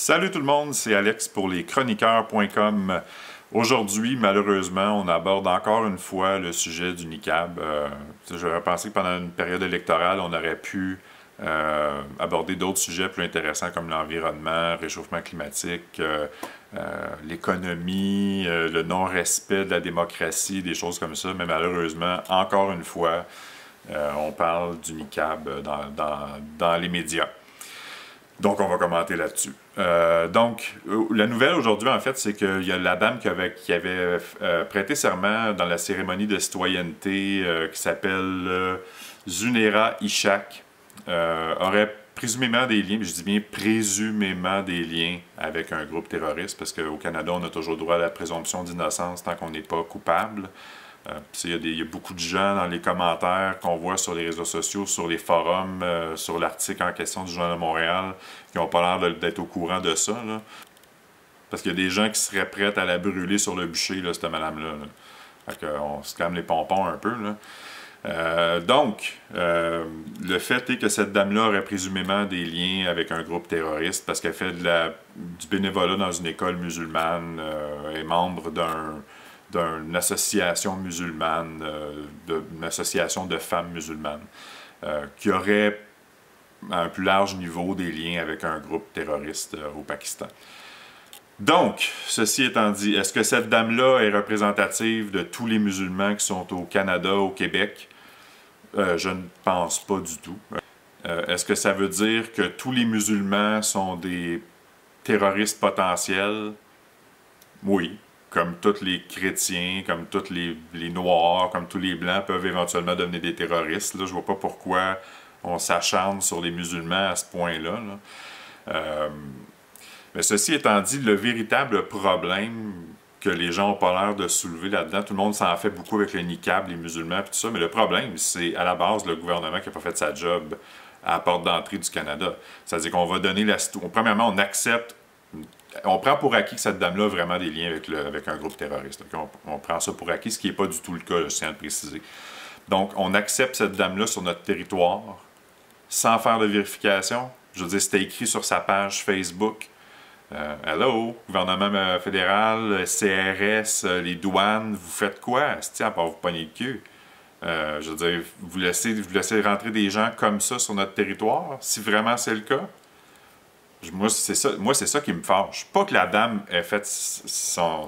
Salut tout le monde, c'est Alex pour leschroniqueurs.com. Aujourd'hui, malheureusement, on aborde encore une fois le sujet du niqab. J'aurais pensé que pendant une période électorale, on aurait pu aborder d'autres sujets plus intéressants comme l'environnement, réchauffement climatique, l'économie, le non-respect de la démocratie, des choses comme ça. Mais malheureusement, encore une fois, on parle du niqab dans les médias. Donc, on va commenter là-dessus. La nouvelle aujourd'hui, en fait, c'est qu'il y a la dame qui avait prêté serment dans la cérémonie de citoyenneté qui s'appelle Zunera Ishak, aurait présumément des liens, je dis bien présumément des liens avec un groupe terroriste, parce qu'au Canada, on a toujours droit à la présomption d'innocence tant qu'on n'est pas coupable. Il y a beaucoup de gens dans les commentaires qu'on voit sur les réseaux sociaux, sur les forums, sur l'article en question du Journal de Montréal, qui n'ont pas l'air d'être au courant de ça. Là. Parce qu'il y a des gens qui seraient prêts à la brûler sur le bûcher, là, cette madame-là. Là. Fait qu'on se calme les pompons un peu. Là. Le fait est que cette dame-là aurait présumément des liens avec un groupe terroriste parce qu'elle fait du bénévolat dans une école musulmane, est membre d'une association musulmane, d'une association de femmes musulmanes, qui aurait à un plus large niveau des liens avec un groupe terroriste au Pakistan. Donc, ceci étant dit, est-ce que cette dame-là est représentative de tous les musulmans qui sont au Canada, au Québec? Je ne pense pas du tout. Est-ce que ça veut dire que tous les musulmans sont des terroristes potentiels? Oui. Comme tous les chrétiens, comme tous les noirs, comme tous les blancs peuvent éventuellement devenir des terroristes. Là, je vois pas pourquoi on s'acharne sur les musulmans à ce point-là. Là. Mais ceci étant dit, le véritable problème que les gens n'ont pas l'air de soulever là-dedans, tout le monde s'en fait beaucoup avec le niqab, les musulmans et tout ça, mais le problème, c'est à la base le gouvernement qui n'a pas fait sa job à la porte d'entrée du Canada. C'est-à-dire qu'on va donner premièrement, on accepte. On prend pour acquis que cette dame-là a vraiment des liens avec un groupe terroriste. Okay? On prend ça pour acquis, ce qui n'est pas du tout le cas, je tiens à le préciser. Donc, on accepte cette dame-là sur notre territoire sans faire de vérification. Je veux dire, c'était écrit sur sa page Facebook. Hello, gouvernement fédéral, CRS, les douanes, vous faites quoi? À part vous pogner le cul. Je veux dire, vous laissez rentrer des gens comme ça sur notre territoire, si vraiment c'est le cas? Moi, c'est ça qui me fâche. Pas que la dame ait fait son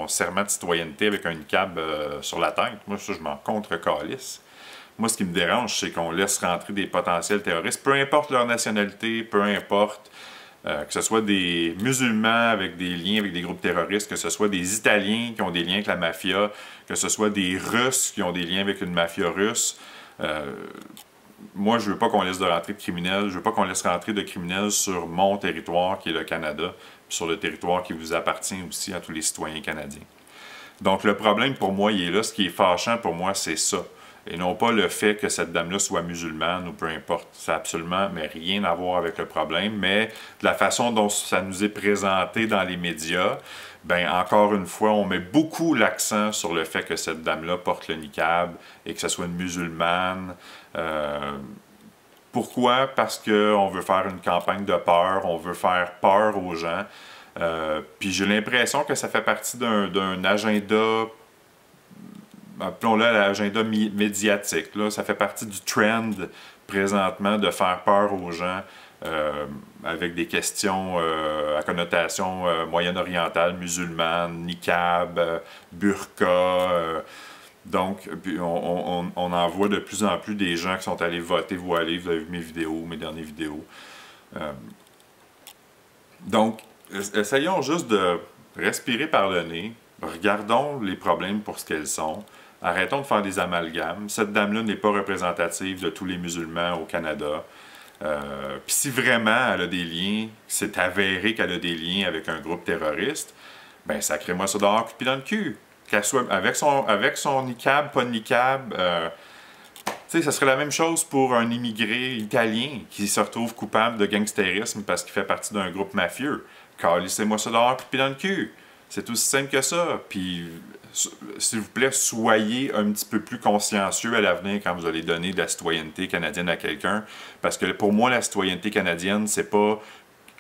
serment de citoyenneté avec un niqab sur la tête. Moi, ça, je m'en contre-calisse. Moi, ce qui me dérange, c'est qu'on laisse rentrer des potentiels terroristes, peu importe leur nationalité, peu importe, que ce soit des musulmans avec des liens avec des groupes terroristes, que ce soit des Italiens qui ont des liens avec la mafia, que ce soit des Russes qui ont des liens avec une mafia russe. Moi, je veux pas qu'on laisse de rentrer de criminels, je veux pas qu'on laisse rentrer de criminels sur mon territoire, qui est le Canada, puis sur le territoire qui vous appartient aussi à tous les citoyens canadiens. Donc, le problème pour moi, il est là. Ce qui est fâchant pour moi, c'est ça. Et non pas le fait que cette dame-là soit musulmane ou peu importe. Ça n'a absolument rien à voir avec le problème, mais de la façon dont ça nous est présenté dans les médias, ben encore une fois, on met beaucoup l'accent sur le fait que cette dame-là porte le niqab et que ce soit une musulmane. Pourquoi? Parce qu'on veut faire une campagne de peur, on veut faire peur aux gens. Puis j'ai l'impression que ça fait partie d'un agenda, appelons-le l'agenda médiatique. Là. Ça fait partie du trend présentement de faire peur aux gens avec des questions à connotation moyen-orientale, musulmane, niqab, burqa. Donc, puis on en voit de plus en plus des gens qui sont allés voter voilés. Vous avez vu mes vidéos, mes dernières vidéos. Donc, essayons juste de respirer par le nez. Regardons les problèmes pour ce qu'elles sont. Arrêtons de faire des amalgames. Cette dame-là n'est pas représentative de tous les musulmans au Canada. Puis si vraiment elle a des liens, c'est avéré qu'elle a des liens avec un groupe terroriste, ben sacrez-moi ça dehors, puis dans le cul. Qu'elle soit avec son niqab, pas de niqab, ça serait la même chose pour un immigré italien qui se retrouve coupable de gangstérisme parce qu'il fait partie d'un groupe mafieux. Calissez-moi ça dehors, puis dans le cul. C'est aussi simple que ça. Puis, s'il vous plaît, soyez un petit peu plus consciencieux à l'avenir quand vous allez donner de la citoyenneté canadienne à quelqu'un. Parce que pour moi, la citoyenneté canadienne, c'est pas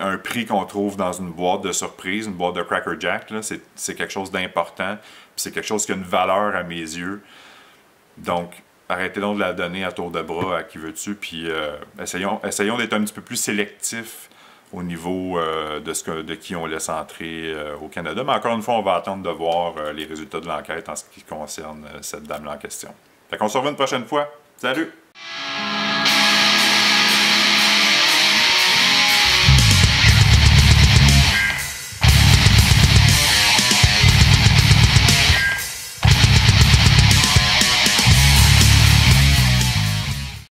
un prix qu'on trouve dans une boîte de surprise, une boîte de Cracker Jack, c'est quelque chose d'important, puis c'est quelque chose qui a une valeur à mes yeux. Donc, arrêtez donc de la donner à tour de bras à qui veux-tu, puis essayons d'être un petit peu plus sélectifs au niveau de qui on laisse entrer au Canada. Mais encore une fois, on va attendre de voir les résultats de l'enquête en ce qui concerne cette dame-là en question. Fait qu'on se revoit une prochaine fois. Salut!